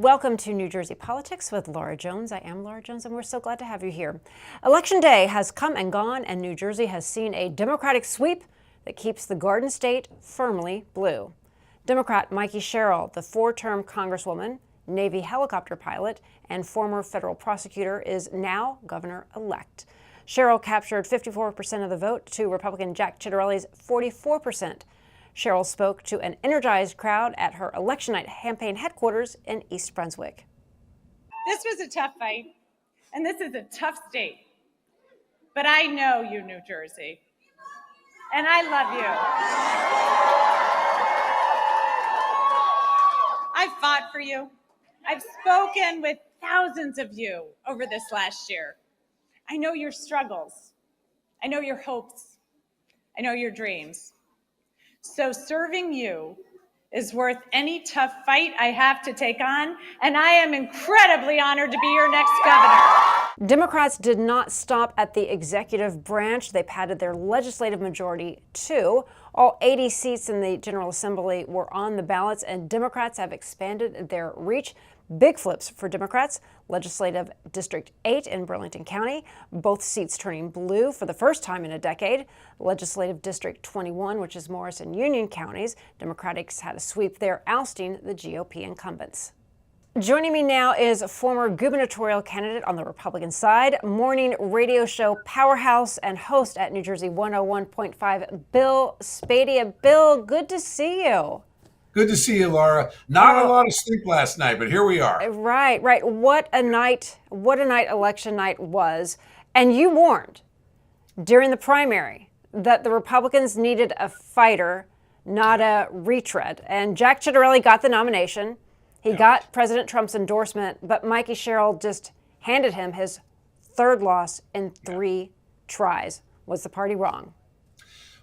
Welcome to New Jersey Politics with Laura Jones. I am Laura Jones, and we're so glad to have you here. Election day has come and gone, and New Jersey has seen a Democratic sweep that keeps the Garden State firmly blue. Democrat Mikey Sherrill, the four-term Congresswoman, Navy helicopter pilot, and former federal prosecutor, is now governor-elect. Sherrill captured 54% of the vote to Republican Jack Ciattarelli's 44%. Sherrill spoke to an energized crowd at her election night campaign headquarters in East Brunswick. This was a tough fight, and this is a tough state. But I know you, New Jersey, and I love you. I've fought for you. I've spoken with thousands of you over this last year. I know your struggles. I know your hopes. I know your dreams. So serving you is worth any tough fight I have to take on, and I am incredibly honored to be your next governor. Democrats did not stop at the executive branch. They padded their legislative majority too. All 80 seats in the General Assembly were on the ballots, and Democrats have expanded their reach. Big flips for Democrats. Legislative District 8 in Burlington County, both seats turning blue for the first time in a decade. Legislative District 21, which is Morris and Union counties, Democrats had a sweep there, ousting the GOP incumbents. Joining me now is a former gubernatorial candidate on the Republican side, morning radio show powerhouse and host at New Jersey 101.5, Bill Spadea. Bill, good to see you. Good to see you, Laura. Not a lot of sleep last night, but here we are. Right. What a night election night was. And you warned during the primary that the Republicans needed a fighter, not a retread. And Jack Ciattarelli got the nomination. He got President Trump's endorsement, but Mikey Sherrill just handed him his third loss in 3 tries. Was the party wrong?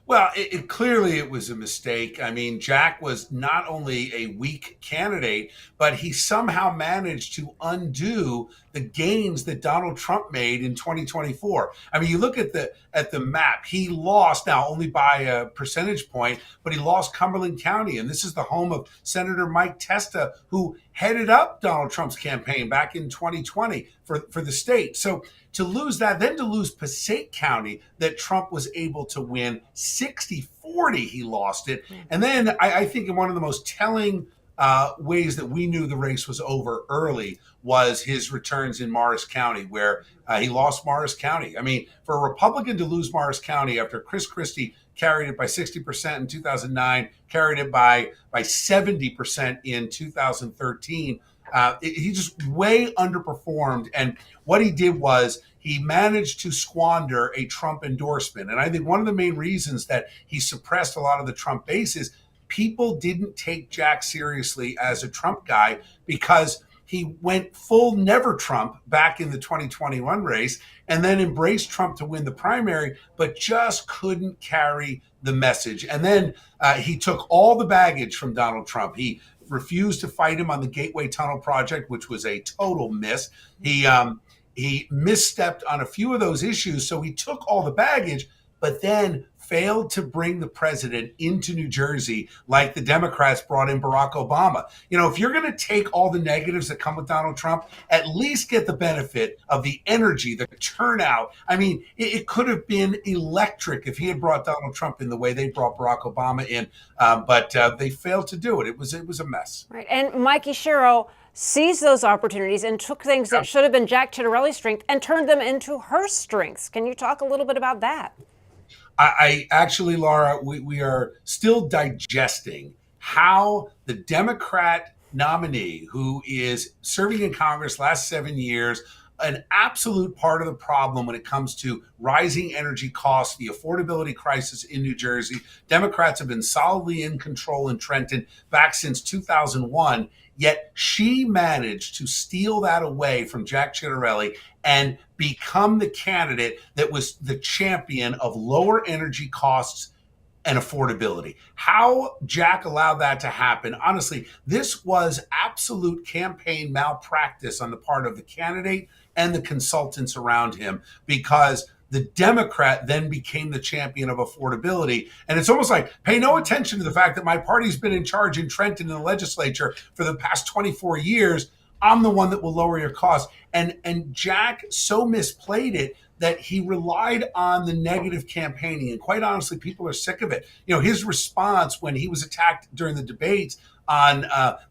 Well, clearly it was a mistake. I mean, Jack was not only a weak candidate, but he somehow managed to undo the gains that Donald Trump made in 2024. I mean, you look at the map. He lost now only by a percentage point, but he lost Cumberland County, and this is the home of Senator Mike Testa, who headed up Donald Trump's campaign back in 2020 for the state. So to lose that, then to lose Passaic County that Trump was able to win 60-40, he lost it. And then I think in one of the most telling ways that we knew the race was over early was his returns in Morris County, where he lost Morris County. I mean, for a Republican to lose Morris County after Chris Christie carried it by 60% in 2009, carried it by 70% in 2013, he just way underperformed. And what he did was he managed to squander a Trump endorsement. And I think one of the main reasons that he suppressed a lot of the Trump base is people didn't take Jack seriously as a Trump guy because he went full never Trump back in the 2021 race and then embraced Trump to win the primary, but just couldn't carry the message. And then he took all the baggage from Donald Trump. He refused to fight him on the Gateway Tunnel project, which was a total miss. He misstepped on a few of those issues, so he took all the baggage, but then failed to bring the president into New Jersey like the Democrats brought in Barack Obama. You know, if you're going to take all the negatives that come with Donald Trump, at least get the benefit of the energy, the turnout. I mean, it could have been electric if he had brought Donald Trump in the way they brought Barack Obama in, but they failed to do it. It was a mess. Right, and Mikey Sherrill seized those opportunities and took things that should have been Jack Ciattarelli's strength and turned them into her strengths. Can you talk a little bit about that? I actually, Laura, we are still digesting how the Democrat nominee who is serving in Congress last 7 years, an absolute part of the problem when it comes to rising energy costs, the affordability crisis in New Jersey. Democrats have been solidly in control in Trenton back since 2001. Yet she managed to steal that away from Jack Ciattarelli and become the candidate that was the champion of lower energy costs and affordability. How Jack allowed that to happen, honestly, this was absolute campaign malpractice on the part of the candidate and the consultants around him, because the Democrat then became the champion of affordability. And it's almost like, pay no attention to the fact that my party's been in charge in Trenton in the legislature for the past 24 years. I'm the one that will lower your costs. And Jack so misplayed it that he relied on the negative campaigning. And quite honestly, people are sick of it. His response when he was attacked during the debates on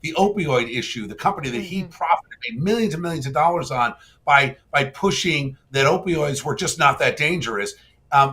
the opioid issue, the company that he profited, made millions and millions of dollars on by pushing that opioids were just not that dangerous.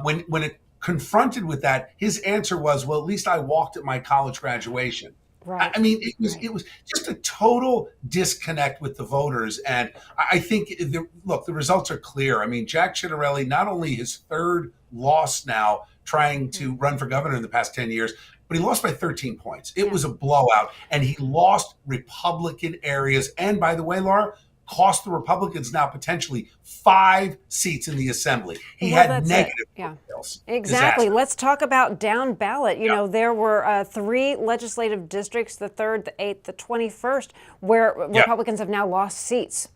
When it confronted with that, his answer was, well, at least I walked at my college graduation. Right. I mean, it was just a total disconnect with the voters. And I think, the results are clear. I mean, Jack Ciattarelli, not only his third loss now trying to run for governor in the past 10 years, but he lost by 13 points. It was a blowout, and he lost Republican areas. And by the way, Laura, cost the Republicans now potentially 5 seats in the assembly. He had negative details. Exactly. Disaster. Let's talk about down ballot. There were 3 legislative districts, the 3rd, the 8th, the 21st, where Republicans have now lost seats.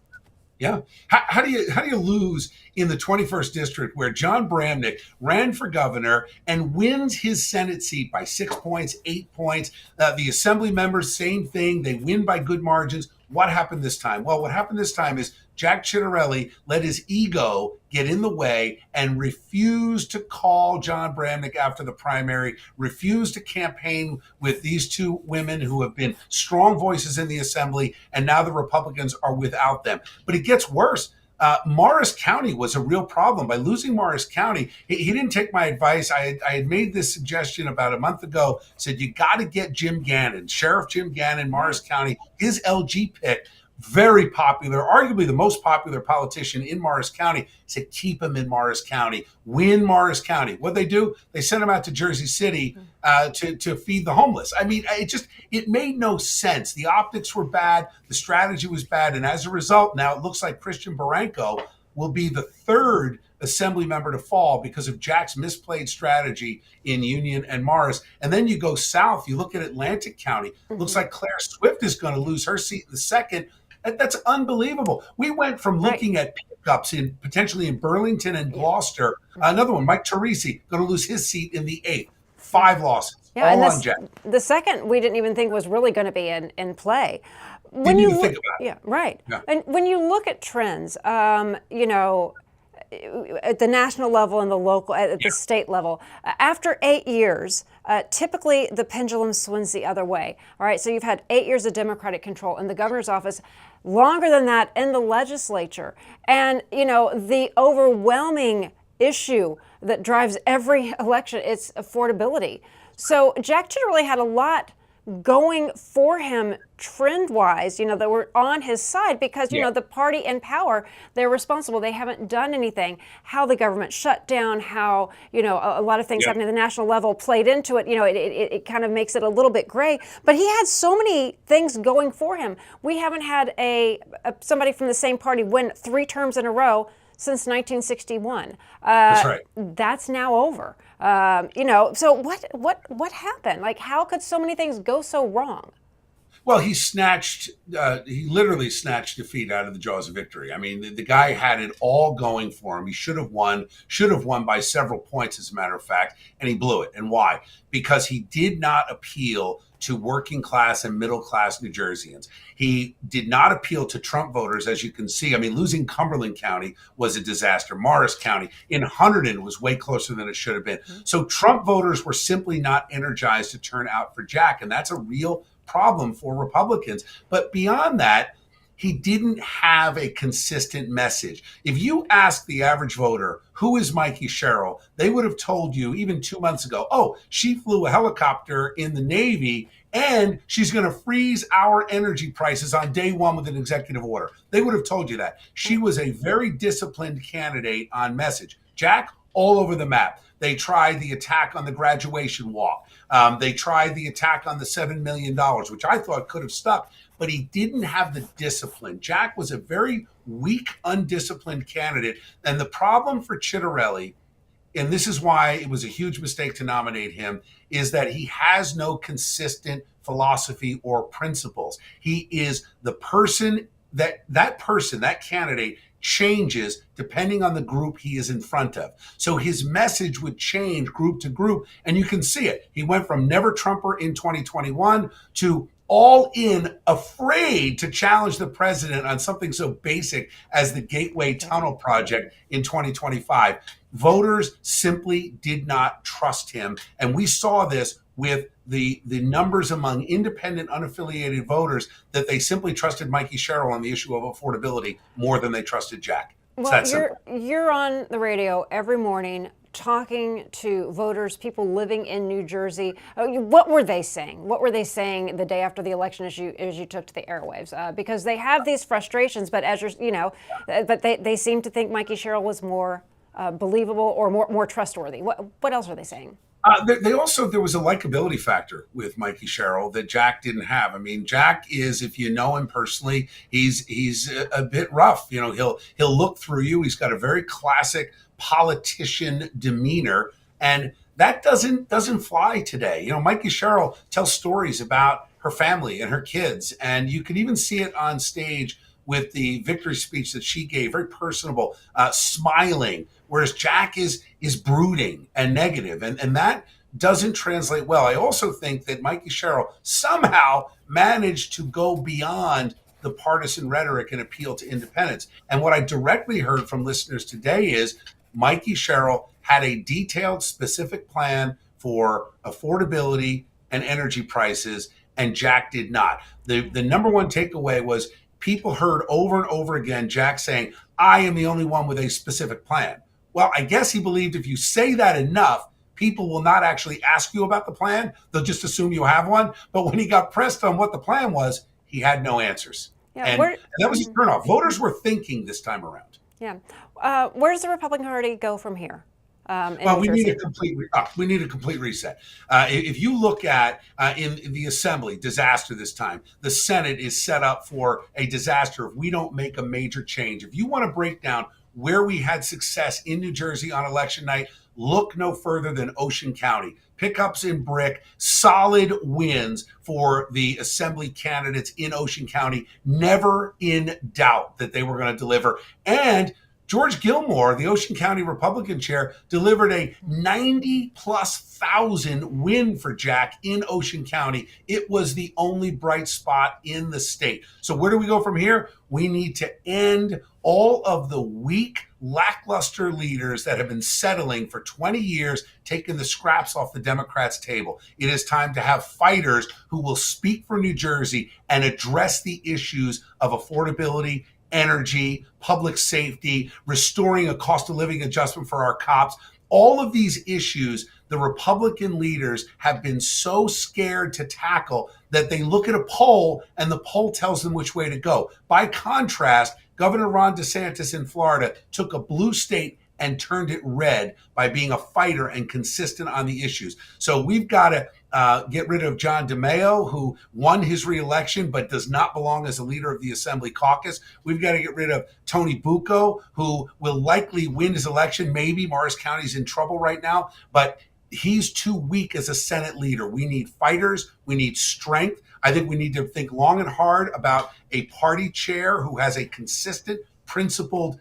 Yeah. How do you lose in the 21st district where John Bramnick ran for governor and wins his Senate seat by 6 points, 8 points? The assembly members, same thing. They win by good margins. What happened this time? Well, what happened this time is Jack Ciattarelli let his ego get in the way and refused to call John Bramnick after the primary, refused to campaign with these 2 women who have been strong voices in the assembly, and now the Republicans are without them. But it gets worse. Morris County was a real problem. By losing Morris County, he didn't take my advice. I had made this suggestion about a month ago, said you got to get Jim Gannon, Sheriff Jim Gannon, Morris County, his LG pick. Very popular, arguably the most popular politician in Morris County, said keep him in Morris County, win Morris County. What'd they do? They sent him out to Jersey City to feed the homeless. I mean, it made no sense. The optics were bad. The strategy was bad. And as a result, now it looks like Christian Barranco will be the 3rd assembly member to fall because of Jack's misplayed strategy in Union and Morris. And then you go south, you look at Atlantic County, looks like Claire Swift is going to lose her seat in the 2nd. That's unbelievable. We went from looking at pickups potentially in Burlington and Gloucester. Another one, Mike Teresi, going to lose his seat in the 8th. 5 losses, all on Jack. The 2nd, we didn't even think was really going to be in play. Didn't even think about it. Yeah, right. Yeah. And when you look at trends, at the national level and the local, at the state level, after 8 years, typically the pendulum swings the other way. All right, so you've had 8 years of Democratic control in the governor's office, longer than that in the legislature. And, the overwhelming issue that drives every election, it's affordability. So Jack Ciattarelli had a lot going for him trend-wise, that were on his side because, the party in power, they're responsible. They haven't done anything. How the government shut down, how, a lot of things happening at the national level played into it. It kind of makes it a little bit gray. But he had so many things going for him. We haven't had somebody from the same party win 3 terms in a row since 1961. That's right. That's now over. So what happened? Like, how could so many things go so wrong? Well, he literally snatched defeat out of the jaws of victory. I mean, the guy had it all going for him. He should have won by several points, as a matter of fact, and he blew it. And why? Because he did not appeal to working class and middle class New Jerseyans. He did not appeal to Trump voters, as you can see. I mean, losing Cumberland County was a disaster. Morris County in Hunterdon was way closer than it should have been. So Trump voters were simply not energized to turn out for Jack, and that's a real problem for Republicans. But beyond that, he didn't have a consistent message. If you ask the average voter, who is Mikey Sherrill, they would have told you even 2 months ago, oh, she flew a helicopter in the Navy and she's going to freeze our energy prices on day 1 with an executive order. They would have told you that. She was a very disciplined candidate on message. Jack, all over the map. They tried the attack on the graduation walk. They tried the attack on the $7 million, which I thought could have stuck, but he didn't have the discipline. Jack was a very weak, undisciplined candidate. And the problem for Ciattarelli, and this is why it was a huge mistake to nominate him, is that he has no consistent philosophy or principles. He is the person that candidate changes depending on the group he is in front of. So his message would change group to group, and you can see it. He went from never Trumper in 2021 to all in, afraid to challenge the president on something so basic as the Gateway Tunnel project in 2025. Voters simply did not trust him. And we saw this with the numbers among independent, unaffiliated voters, that they simply trusted Mikey Sherrill on the issue of affordability more than they trusted Jack. It's Well, that simple. you're on the radio every morning talking to voters, people living in New Jersey. What were they saying? What were they saying the day after the election as you took to the airwaves? Because they have these frustrations, but as but they seem to think Mikey Sherrill was more believable or more trustworthy. What else are they saying? There was a likability factor with Mikey Sherrill that Jack didn't have. I mean, Jack is, if you know him personally, he's a bit rough. You know, he'll look through you. He's got a very classic politician demeanor, and that doesn't fly today. You know, Mikey Sherrill tells stories about her family and her kids, and you can even see it on stage with the victory speech that she gave, very personable, smiling, whereas Jack is brooding and negative, and that doesn't translate well. I also think that Mikey Sherrill somehow managed to go beyond the partisan rhetoric and appeal to independents. And what I directly heard from listeners today is Mikey Sherrill had a detailed, specific plan for affordability and energy prices, and Jack did not. The number one takeaway was people heard over and over again Jack saying, I am the only one with a specific plan. Well, I guess he believed if you say that enough, people will not actually ask you about the plan. They'll just assume you have one. But when he got pressed on what the plan was, he had no answers. Yeah, and that was a turnoff. Voters were thinking this time around. Yeah. Where does the Republican Party go from here? Well, we need a complete reset. If you look at in the Assembly, disaster this time. The Senate is set up for a disaster if we don't make a major change. If you want to break down where we had success in New Jersey on election night, look no further than Ocean County. Pickups in brick, solid wins for the Assembly candidates in Ocean County, never in doubt that they were going to deliver. And George Gilmore, the Ocean County Republican chair, delivered a 90,000+ win for Jack in Ocean County. It was the only bright spot in the state. So where do we go from here? We need to end all of the weak, lackluster leaders that have been settling for 20 years, taking the scraps off the Democrats' table. It is time to have fighters who will speak for New Jersey and address the issues of affordability, energy, public safety, restoring a cost of living adjustment for our cops. All of these issues, the Republican leaders have been so scared to tackle that they look at a poll and the poll tells them which way to go. By contrast, Governor Ron DeSantis in Florida took a blue state and turned it red by being a fighter and consistent on the issues. So we've got to get rid of John DeMaio, who won his reelection but does not belong as a leader of the Assembly caucus. We've got to get rid of Tony Bucco, who will likely win his election. Maybe Morris County's in trouble right now, but he's too weak as a Senate leader. We need fighters. We need strength. I think we need to think long and hard about a party chair who has a consistent, principled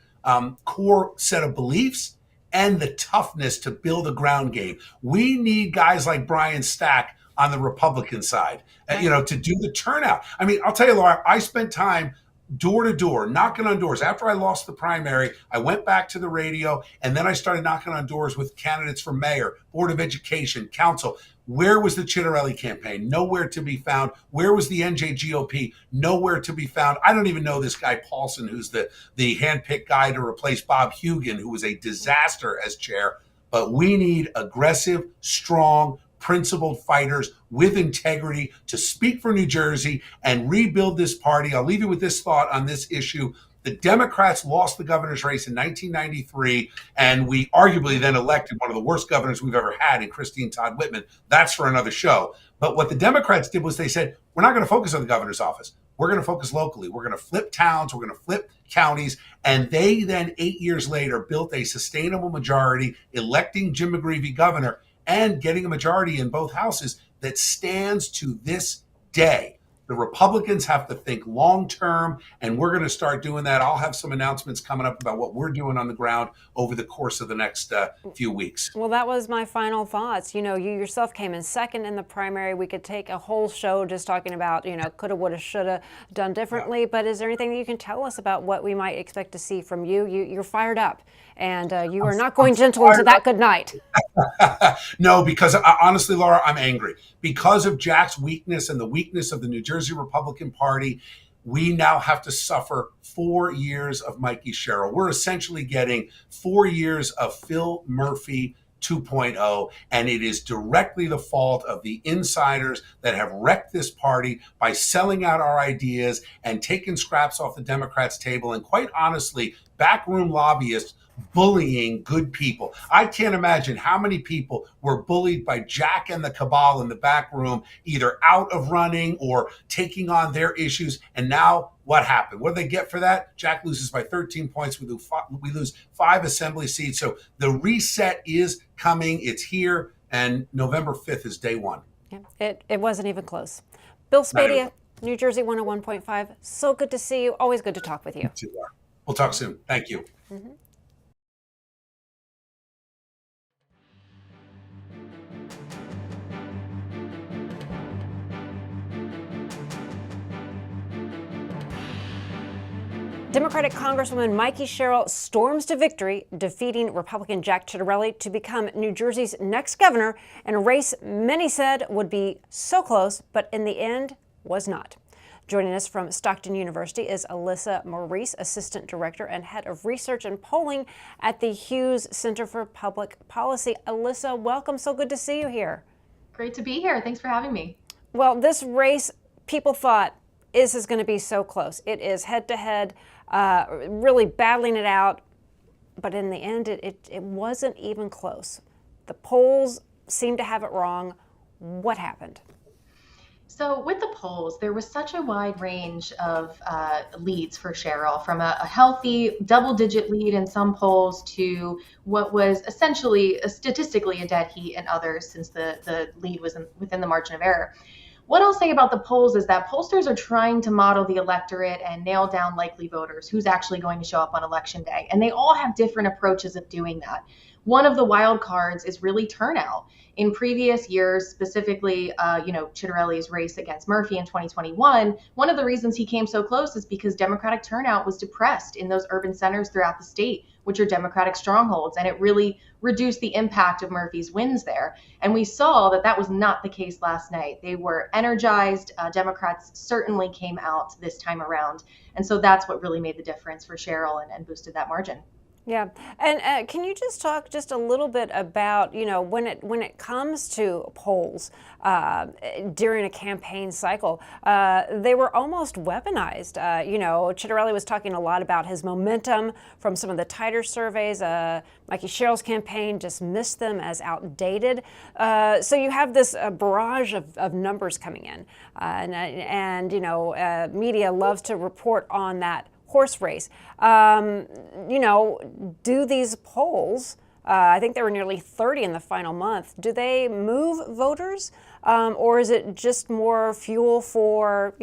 core set of beliefs and the toughness to build a ground game. We need guys like Brian Stack on the Republican side, to do the turnout. I mean, I'll tell you, Laura, I spent time door to door, knocking on doors. After I lost the primary, I went back to the radio, and then I started knocking on doors with candidates for mayor, Board of Education, council. Where was the Chitterelli campaign? Nowhere to be found. Where was the ONNJ GOP? Nowhere to be found. I don't even know this guy Paulson, who's the handpicked guy to replace Bob Hugan, who was a disaster as chair. But we need aggressive, strong, principled fighters with integrity to speak for New Jersey and rebuild this party. I'll leave you with this thought on this issue. The Democrats lost the governor's race in 1993, and we arguably then elected one of the worst governors we've ever had in Christine Todd Whitman. That's for another show. But what the Democrats did was they said, we're not going to focus on the governor's office. We're going to focus locally. We're going to flip towns. We're going to flip counties. And they then, 8 years later, built a sustainable majority, electing Jim McGreevey governor and getting a majority in both houses that stands to this day. The Republicans have to think long term, and we're going to start doing that. I'll have some announcements coming up about what we're doing on the ground over the course of the next few weeks. Well, that was my final thoughts. You yourself came in second in the primary. We could take a whole show just talking about, coulda, woulda, shoulda, done differently. But is there anything that you can tell us about what we might expect to see from you? You're fired up, and you are not going gentle into that good night. No, because honestly, Laura, I'm angry. Because of Jack's weakness and the weakness of the New Jersey Republican Party, we now have to suffer 4 years of Mikey Sherrill. We're essentially getting 4 years of Phil Murphy 2.0, and it is directly the fault of the insiders that have wrecked this party by selling out our ideas and taking scraps off the Democrats' table, and quite honestly, backroom lobbyists bullying good people. I can't imagine how many people were bullied by Jack and the cabal in the back room, either out of running or taking on their issues. And now what happened? What do they get for that? Jack loses by 13 points. We lose 5 assembly seats. So the reset is coming. It's here. And November 5th is day one. Yeah, it wasn't even close. Bill Spadea, New Jersey 101.5. So good to see you. Always good to talk with you. We'll talk soon. Thank you. Mm-hmm. Democratic Congresswoman Mikey Sherrill storms to victory, defeating Republican Jack Ciattarelli to become New Jersey's next governor in a race many said would be so close, but in the end was not. Joining us from Stockton University is Alyssa Maurice, Assistant Director and Head of Research and Polling at the Hughes Center for Public Policy. Alyssa, welcome. So good to see you here. Great to be here. Thanks for having me. Well, this race, people thought, is going to be so close. It is head-to-head, really battling it out. But in the end, it wasn't even close. The polls seem to have it wrong. What happened? So with the polls, there was such a wide range of leads for Sherrill, from a healthy double-digit lead in some polls to what was essentially statistically a dead heat in others, since the lead was within the margin of error. What I'll say about the polls is that pollsters are trying to model the electorate and nail down likely voters, who's actually going to show up on election day. And they all have different approaches of doing that. One of the wild cards is really turnout. In previous years, specifically, Ciattarelli's race against Murphy in 2021, one of the reasons he came so close is because Democratic turnout was depressed in those urban centers throughout the state, which are Democratic strongholds, and it really reduced the impact of Murphy's wins there. And we saw that that was not the case last night. They were energized. Democrats certainly came out this time around. And so that's what really made the difference for Sherrill and boosted that margin. Yeah, and can you just talk just a little bit about, when it comes to polls during a campaign cycle, they were almost weaponized. Ciattarelli was talking a lot about his momentum from some of the tighter surveys. Mikey Sherrill's campaign dismissed them as outdated. So you have this barrage of numbers coming in, and media loves to report on that horse race. Do these polls, I think there were nearly 30 in the final month, do they move voters? Or is it just more fuel for,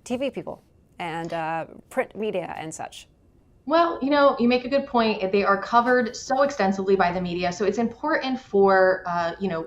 TV people and print media and such? Well, you make a good point. They are covered so extensively by the media. So it's important for,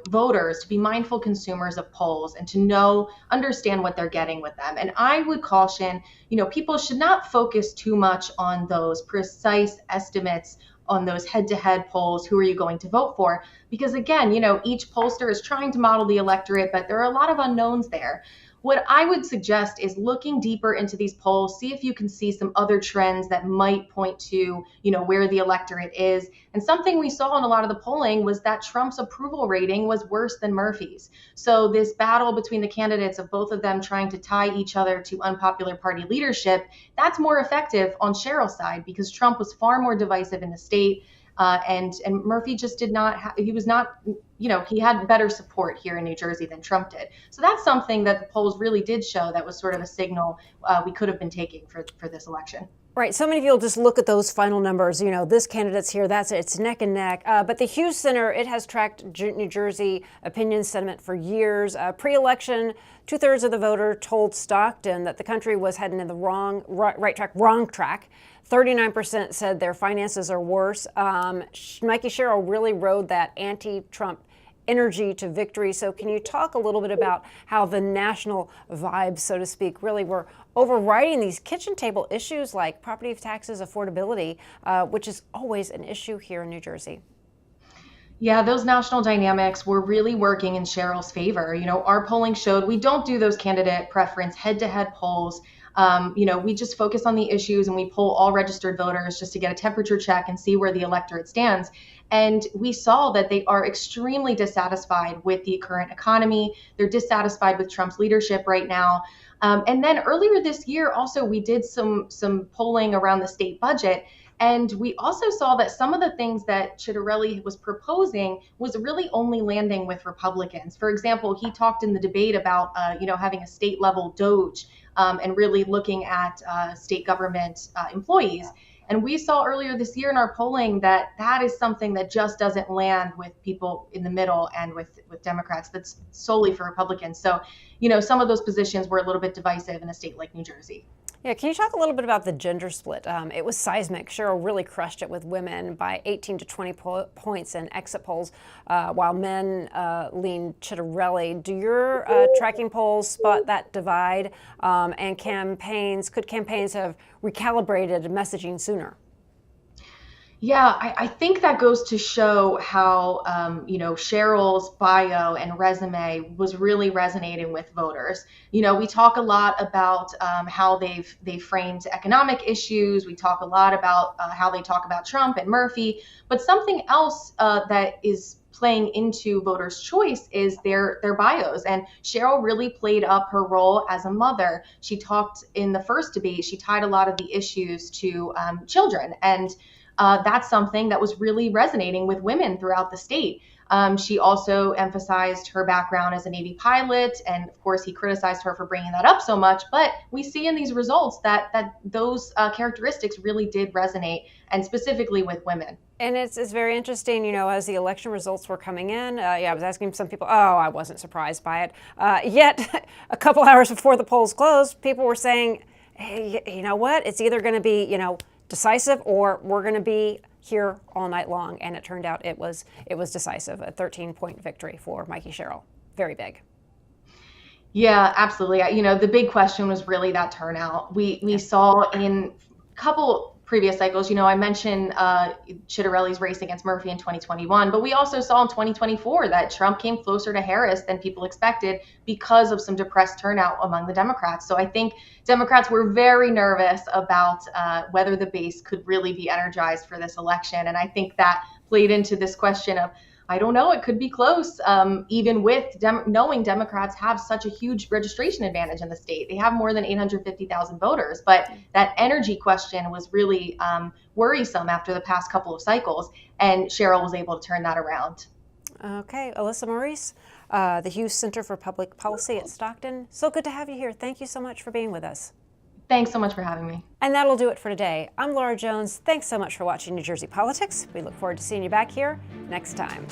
voters to be mindful consumers of polls and to understand what they're getting with them. And I would caution, people should not focus too much on those precise estimates on those head-to-head polls. Who are you going to vote for? Because again, each pollster is trying to model the electorate, but there are a lot of unknowns there. What I would suggest is looking deeper into these polls, see if you can see some other trends that might point to, where the electorate is. And something we saw in a lot of the polling was that Trump's approval rating was worse than Murphy's. So this battle between the candidates of both of them trying to tie each other to unpopular party leadership, that's more effective on Sherrill's side because Trump was far more divisive in the state. And Murphy just did not, he was not, he had better support here in New Jersey than Trump did. So that's something that the polls really did show that was sort of a signal we could have been taking for this election. Right. So many people just look at those final numbers. You know, this candidate's here, that's it. It's neck and neck. But the Hughes Center, it has tracked New Jersey opinion sentiment for years. Pre-election, 2/3 of the voter told Stockton that the country was heading in the wrong track. 39% said their finances are worse. Mikey Sherrill really rode that anti-Trump energy to victory. So can you talk a little bit about how the national vibe, so to speak, really were overriding these kitchen table issues like property taxes, affordability, which is always an issue here in New Jersey? Yeah, those national dynamics were really working in Sherrill's favor. You know, our polling showed we don't do those candidate preference head-to-head polls. We just focus on the issues and we poll all registered voters just to get a temperature check and see where the electorate stands. And we saw that they are extremely dissatisfied with the current economy. They're dissatisfied with Trump's leadership right now. And then earlier this year, also, we did some polling around the state budget. And we also saw that some of the things that Chitterelli was proposing was really only landing with Republicans. For example, he talked in the debate about, having a state level DOGE and really looking at state government employees. And we saw earlier this year in our polling that that is something that just doesn't land with people in the middle and with Democrats. That's solely for Republicans. So, some of those positions were a little bit divisive in a state like New Jersey. Yeah, can you talk a little bit about the gender split? It was seismic. Sherrill really crushed it with women by 18 to 20 points in exit polls, while men leaned Chitterelli. Do your tracking polls spot that divide? And could campaigns have recalibrated messaging sooner? Yeah, I think that goes to show how, Sherrill's bio and resume was really resonating with voters. We talk a lot about how they've framed economic issues. We talk a lot about how they talk about Trump and Murphy. But something else that is playing into voters' choice is their bios. And Sherrill really played up her role as a mother. She talked in the first debate, she tied a lot of the issues to children. And that's something that was really resonating with women throughout the state. She also emphasized her background as a Navy pilot, and of course he criticized her for bringing that up so much, but we see in these results that those characteristics really did resonate, and specifically with women. And it's very interesting, as the election results were coming in, I was asking some people, I wasn't surprised by it. Yet, a couple hours before the polls closed, people were saying, hey, you know what, it's either going to be, decisive or we're going to be here all night long. And it turned out it was decisive, a 13-point victory for Mikey Sherrill. Very big. Yeah, absolutely. The big question was really that turnout. We saw in a couple previous cycles, I mentioned Chitterelli's race against Murphy in 2021, but we also saw in 2024 that Trump came closer to Harris than people expected because of some depressed turnout among the Democrats. So I think Democrats were very nervous about whether the base could really be energized for this election. And I think that played into this question of, I don't know, it could be close, even with knowing Democrats have such a huge registration advantage in the state. They have more than 850,000 voters, but that energy question was really worrisome after the past couple of cycles, and Sherrill was able to turn that around. Okay, Alyssa Maurice, the Hughes Center for Public Policy at Stockton. So good to have you here. Thank you so much for being with us. Thanks so much for having me. And that'll do it for today. I'm Laura Jones. Thanks so much for watching New Jersey Politics. We look forward to seeing you back here next time.